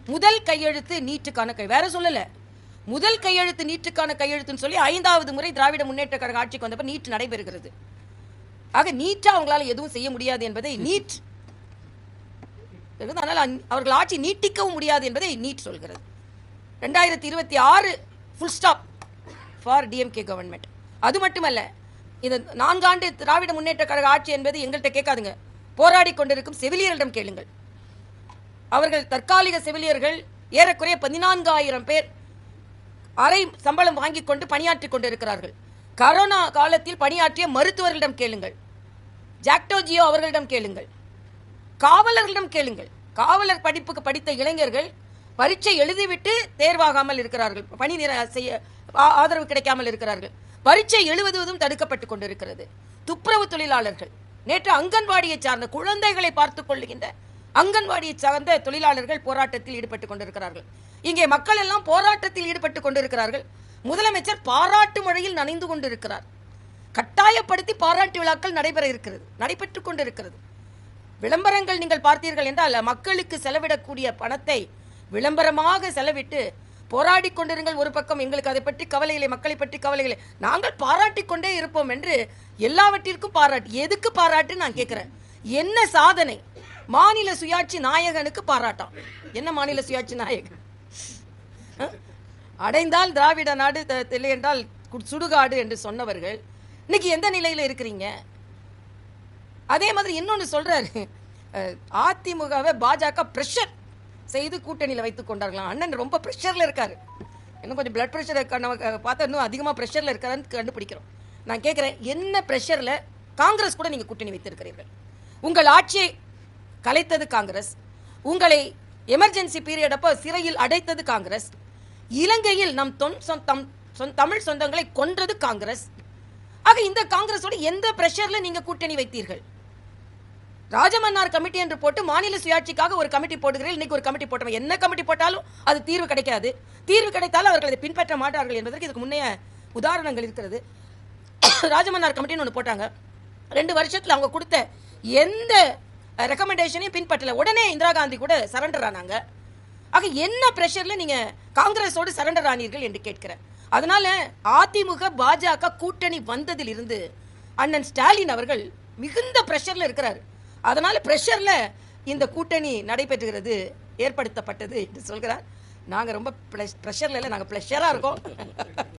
முதல் கையெழுத்து நீட்டுக்கான வேற சொல்லல, முதல் கையெழுத்து நீட்டுக்கான கையெழுத்துன்னு சொல்லி 5வது முறை திராவிட முன்னேற்ற கழக ஆட்சிக்கு வந்தப்ப நீட் நடைபெறுகிறது. ஆக நீட்டா அவங்களால எதுவும் செய்ய முடியாது என்பதை நீட், அதனால் அவர்கள் ஆட்சி நீட்டிக்கவும் முடியாது என்பதை நீட் சொல்கிறது. 2026 full stop for DMK government. அது மட்டுமல்ல, இந்த 4 ஆண்டு திராவிட முன்னேற்ற கழக ஆட்சி என்பது எங்கள்கிட்ட கேட்காதுங்க, போராடி கொண்டிருக்கும் செவிலியரிடம் கேளுங்கள். அவர்கள் தற்காலிக செவிலியர்கள் ஏறக்குறைய 14,000 பேர் அரை சம்பளம் வாங்கிக் கொண்டு பணியாற்றிக் கொண்டிருக்கிறார்கள். கரோனா காலத்தில் பணியாற்றிய மருத்துவர்களிடம் கேளுங்கள், ஜாக்டோஜியோ அவர்களிடம் கேளுங்கள், காவலர்களிடம் கேளுங்கள். காவலர் படிப்புக்கு படித்த இளைஞர்கள் பரீட்சை எழுதிவிட்டு தேர்வாகாமல் இருக்கிறார்கள், பணி செய்ய ஆதரவு கிடைக்காமல் இருக்கிறார்கள், பரீட்சை எழுதுவதும் தடுக்கப்பட்டுக் கொண்டிருக்கிறது. துப்புரவு தொழிலாளர்கள், நேற்று அங்கன்வாடியை சார்ந்த குழந்தைகளை பார்த்துக் கொள்ளுகின்ற அங்கன்வாடியை சார்ந்த தொழிலாளர்கள் போராட்டத்தில் ஈடுபட்டுக் கொண்டிருக்கிறார்கள். இங்கே மக்கள் எல்லாம் போராட்டத்தில் ஈடுபட்டுக் கொண்டிருக்கிறார்கள். முதலமைச்சர் பாராட்டு மழையில் நனைந்து கொண்டிருக்கிறார். கட்டாயப்படுத்தி பாராட்டு விழாக்கள் நடைபெற்றுக் கொண்டிருக்கிறது. விளம்பரங்கள் நீங்கள் பார்த்தீர்கள் என்றால் மக்களுக்கு செலவிடக்கூடிய பணத்தை விளம்பரமாக செலவிட்டு போராடி கொண்டிருங்கள். ஒரு பக்கம் எங்களுக்கு அதை பற்றி கவலைகளை, மக்களை பற்றி கவலைகளை, நாங்கள் பாராட்டி கொண்டே இருப்போம் என்று எல்லாவற்றிற்கும் பாராட்டு. எதுக்கு பாராட்டு நான் கேட்கிறேன். என்ன சாதனை? மாநில சுயாட்சி நாயகனுக்கு பாராட்டம். என்ன மாநில சுயாட்சி நாயகன்? அடைந்தால் திராவிட நாடு, இல்லை என்றால் சுடுகாடு என்று சொன்னவர்கள் இன்னைக்கு எந்த நிலையில இருக்கிறீங்க? அதே மாதிரி இன்னொன்னு சொல்றாரு, அதிமுகவை பாஜக பிரஷர் செய்து கூட்டணியில் வைத்துக் கொண்டார்களாம். அண்ணன் ரொம்ப பிரஷர்ல இருக்காரு, இன்னும் கொஞ்சம் பிளட் பிரஷர் பார்த்தா இன்னும் அதிகமாக பிரஷர்ல இருக்காருன்னு கண்டுபிடிக்கிறோம். நான் கேட்கிறேன், என்ன பிரஷர்ல காங்கிரஸ் கூட நீங்க கூட்டணி வைத்திருக்கிறீர்கள்? உங்கள் ஆட்சியை கலைத்தது காங்கிரஸ், உங்களை எமர்ஜென்சி பீரியட் அப்போ சிறையில் அடைத்தது காங்கிரஸ், இலங்கையில் நம் தமிழ் சொந்தங்களை கொன்றது காங்கிரஸ். ஆக இந்த காங்கிரஸோட எந்த பிரஷர்ல நீங்க கூட்டணி வைத்தீர்கள்? ராஜமன்னார் கமிட்டி என்று போட்டு மாநில சுயாட்சிக்காக ஒரு கமிட்டி போடுகிறீர்கள். இன்னைக்கு ஒரு கமிட்டி போட்டோம், என்ன கமிட்டி போட்டாலும் அது தீர்வு கிடைக்காது. தீர்வு கிடைத்தாலும் அவர்கள் அதை பின்பற்ற மாட்டார்கள் என்பதற்கு இதுக்கு முன்னைய உதாரணங்கள் இருக்கிறது. ராஜமன்னார் கமிட்டின்னு ஒன்று போட்டாங்க, 2 வருஷத்துல அவங்க கொடுத்த எந்த ரெக்கமெண்டேஷனையும் பின்பற்றல. உடனே இந்திரா காந்தி கூட சரண்டர் ஆனாங்க. ஆக என்ன பிரஷர்ல நீங்க காங்கிரஸோடு சரண்டர் ஆனீர்கள் என்று கேட்கிறேன். அதனால அதிமுக பாஜக கூட்டணி வந்ததில் இருந்து அண்ணன் ஸ்டாலின் அவர்கள் மிகுந்த பிரஷர்ல இருக்கிறார். அதனால பிரஷர்ல இந்த கூட்டணி நடைபெற்றுகிறது, ஏற்படுத்தப்பட்டது என்று சொல்கிறார். நாங்க ரொம்ப பிரஷர்ல இல்ல, நாங்க பிளஷரா இருக்கோம்.